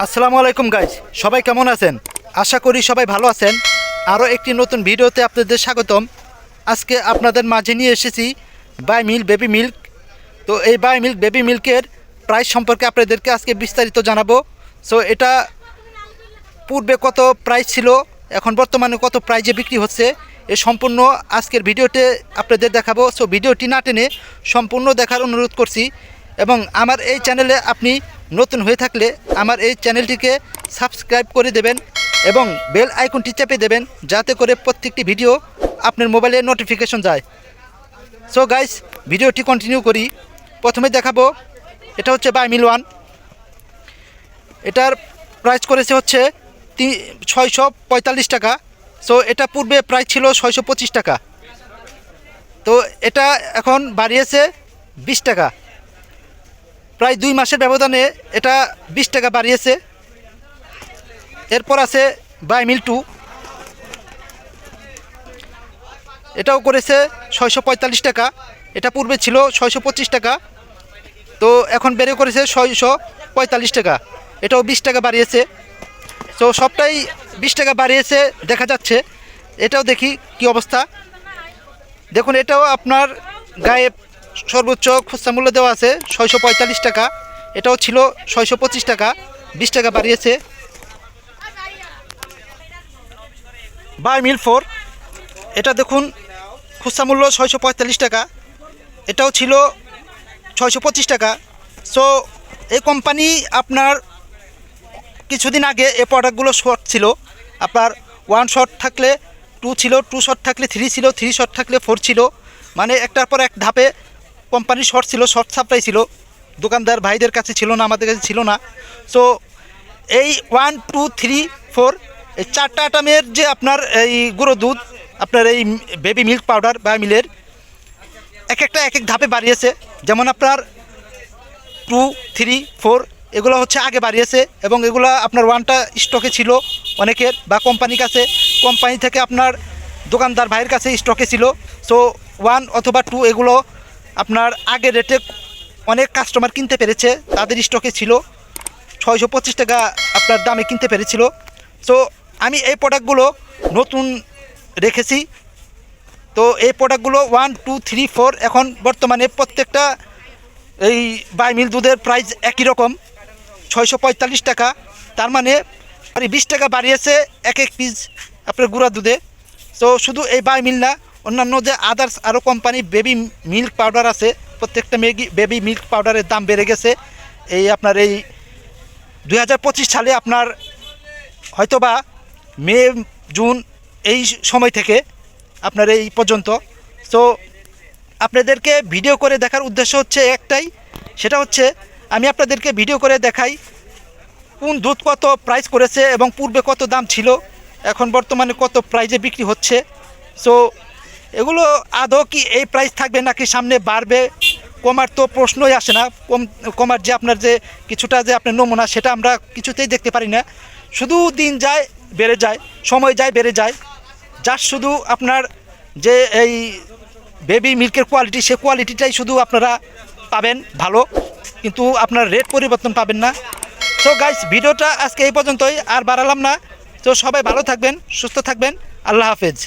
আসসালামু আলাইকুম গাইজ, সবাই কেমন আছেন? আশা করি সবাই ভালো আছেন। আরও একটি নতুন ভিডিওতে আপনাদের স্বাগতম। আজকে আপনাদের মাঝে নিয়ে এসেছি বাই মিল্ক বেবি মিল্ক। তো এই বাই মিল্ক বেবি মিল্কের প্রাইস সম্পর্কে আপনাদেরকে আজকে বিস্তারিত জানাবো। সো এটা পূর্বে কত প্রাইস ছিল, এখন বর্তমানে কত প্রাইজে বিক্রি হচ্ছে, এ সম্পূর্ণ আজকের ভিডিওতে আপনাদের দেখাবো। সো ভিডিওটি না টেনে সম্পূর্ণ দেখার অনুরোধ করছি। এবং আমার এই চ্যানেলে আপনি নতুন হয়ে থাকলে আমার এই চ্যানেলটিকে সাবস্ক্রাইব করে দেবেন এবং বেল আইকনটি চেপে দেবেন, যাতে করে প্রত্যেকটি ভিডিও আপনার মোবাইলে নোটিফিকেশন যায়। সো গাইস, ভিডিওটি কন্টিনিউ করি। প্রথমে দেখাবো, এটা হচ্ছে বাই মিল ওয়ান। এটার প্রাইস করেছে হচ্ছে 645 টাকা। সো এটা পূর্বে প্রাইস ছিল 625 টাকা। তো এটা এখন বাড়িয়েছে 20 টাকা। প্রায় 2 মাসের ব্যবধানে এটা 20 টাকা বাড়িয়েছে। এরপর আছে বাই মিল টু। এটাও করেছে 645 টাকা। এটা পূর্বে ছিল 625 টাকা, তো এখন বেড়ে করেছে 645 টাকা। এটাও 20 টাকা বাড়িয়েছে। তো সবটাই 20 টাকা বাড়িয়েছে দেখা যাচ্ছে। এটাও দেখি কি অবস্থা। দেখুন, এটাও আপনার গায়ে সর্বোচ্চ খুচরা মূল্য দেওয়া আছে 645 টাকা। এটাও ছিল 625 টাকা, 20 টাকা বাড়িয়েছে। বাই মিল ফোর, এটা দেখুন খুচরা মূল্য 645 টাকা। এটাও ছিল 625 টাকা। সো এই কোম্পানি আপনার কিছুদিন আগে এই প্রোডাক্টগুলো শর্ট ছিল। আপনার 1 শর্ট থাকলে 2 ছিল, 2 শর্ট থাকলে 3 ছিল, 3 শর্ট থাকলে 4 ছিল। মানে একটার পর এক ধাপে কোম্পানি শর্ট ছিল, শর্ট সাপ্লাই ছিল। দোকানদার ভাইদের কাছে ছিল না, আমাদের কাছে ছিল না। সো এই 1, 2, 3, 4 এই 4টা আইটেমের যে আপনার এই গুঁড়ো দুধ, আপনার এই বেবি মিল্ক পাউডার বা মিলের এক একটা এক এক ধাপে বাড়িয়েছে। যেমন আপনার 2, 3, 4 এগুলো হচ্ছে আগে বাড়িয়েছে, এবং এগুলো আপনার 1টা স্টকে ছিল অনেকের বা কোম্পানির কাছে, কোম্পানি থেকে আপনার দোকানদার ভাইয়ের কাছে স্টকে ছিল। সো 1 অথবা 2 এগুলো আপনার আগের রেটে অনেক কাস্টমার কিনতে পেরেছে, তাদের স্টকে ছিল, 625 টাকা আপনার দামে কিনতে পেরেছিল। সো আমি এই প্রোডাক্টগুলো নতুন রেখেছি। তো এই প্রোডাক্টগুলো 1, 2, 3, 4 এখন বর্তমানে প্রত্যেকটা এই বাই মিল দুধের প্রাইস একই রকম 645 টাকা। তার মানে 20 টাকা বাড়িয়েছে এক এক পিস আপনার গুঁড়া দুধে। তো শুধু এই বাই মিল না, অন্যান্য যে আদার্স আরও কোম্পানি বেবি মিল্ক পাউডার আছে, প্রত্যেকটা বেবি মিল্ক পাউডারের দাম বেড়ে গেছে। এই আপনার এই 2025 সালে আপনার হয়তোবা মে জুন এই সময় থেকে আপনার এই পর্যন্ত। সো আপনাদেরকে ভিডিও করে দেখার উদ্দেশ্য হচ্ছে একটাই, সেটা হচ্ছে আমি আপনাদেরকে ভিডিও করে দেখাই কোন দুধ কত প্রাইস করেছে এবং পূর্বে কত দাম ছিল, এখন বর্তমানে কত প্রাইজে বিক্রি হচ্ছে। সো এগুলো আদৌ কি এই প্রাইস থাকবে নাকি সামনে বাড়বে, কমার তো প্রশ্নই আসে না। কমার যে আপনার যে কিছুটা যে আপনার নমুনা, সেটা আমরা কিছুতেই দেখতে পারি না। শুধু দিন যায় বেড়ে যায়, সময় যায় বেড়ে যায়। যার শুধু আপনার যে এই বেবি মিল্কের কোয়ালিটি, সে কোয়ালিটিটাই শুধু আপনারা পাবেন ভালো, কিন্তু আপনার রেট পরিবর্তন পাবেন না। সো গাইস, ভিডিওটা আজকে এই পর্যন্তই, আর বাড়ালাম না। তো সবাই ভালো থাকবেন, সুস্থ থাকবেন। আল্লাহ হাফেজ।